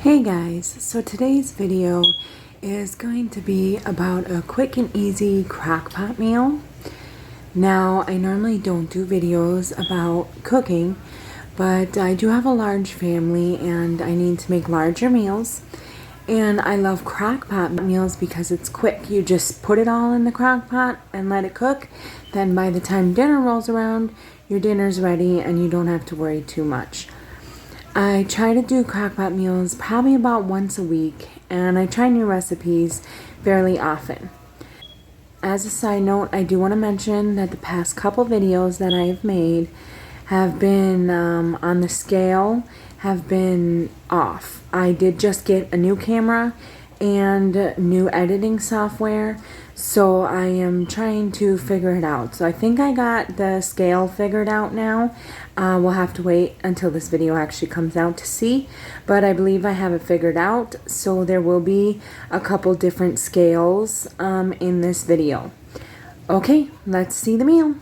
Hey guys, so today's video is going to be about a quick and easy crock pot meal. Now, I normally don't do videos about cooking, but I do have a large family and I need to make larger meals. And I love crock pot meals because it's quick. You just put it all in the crock pot and let it cook. Then by the time dinner rolls around, your dinner's ready and you don't have to worry too much. I try to do crockpot meals probably about once a week, and I try new recipes fairly often. As a side note, I do want to mention that the past couple videos that I have made have been on the scale, have been off. I did just get a new camera and new editing software, so I am trying to figure it out. So I think I got the scale figured out now. We'll have to wait until this video actually comes out to see, but I believe I have it figured out. So there will be a couple different scales in this video. Okay, let's see the meal.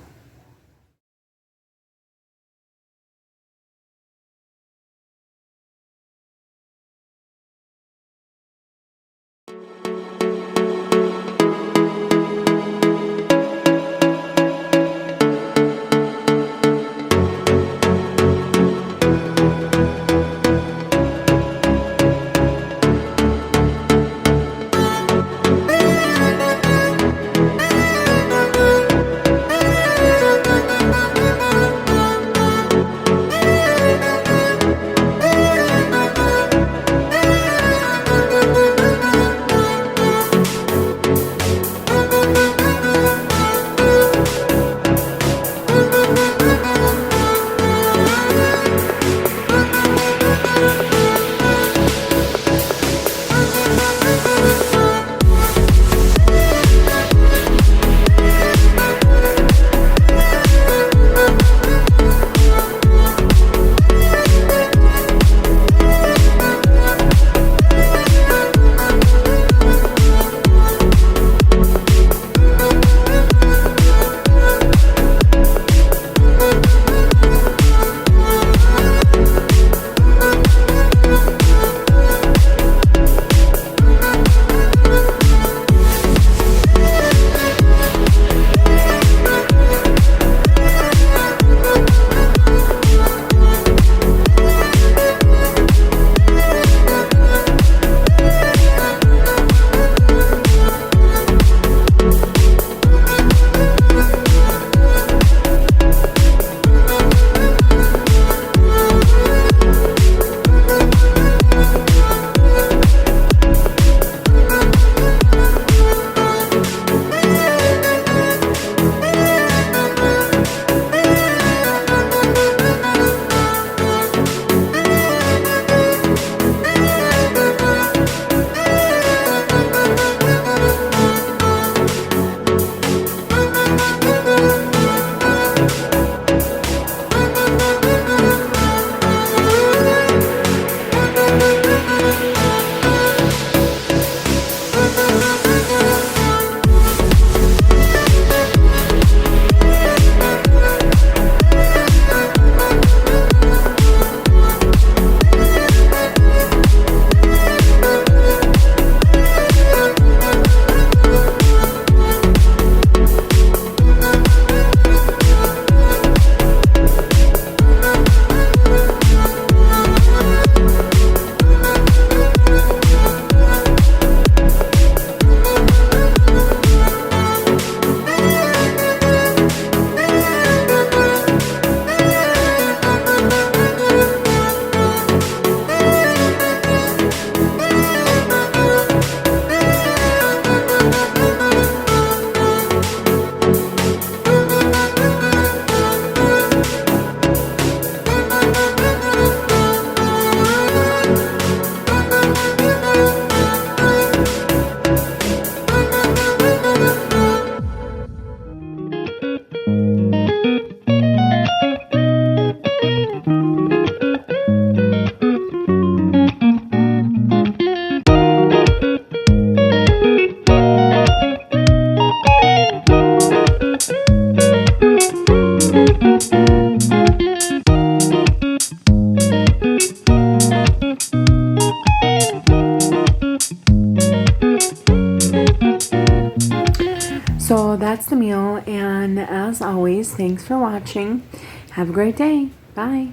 So that's the meal, and as always, thanks for watching. Have a great day. Bye.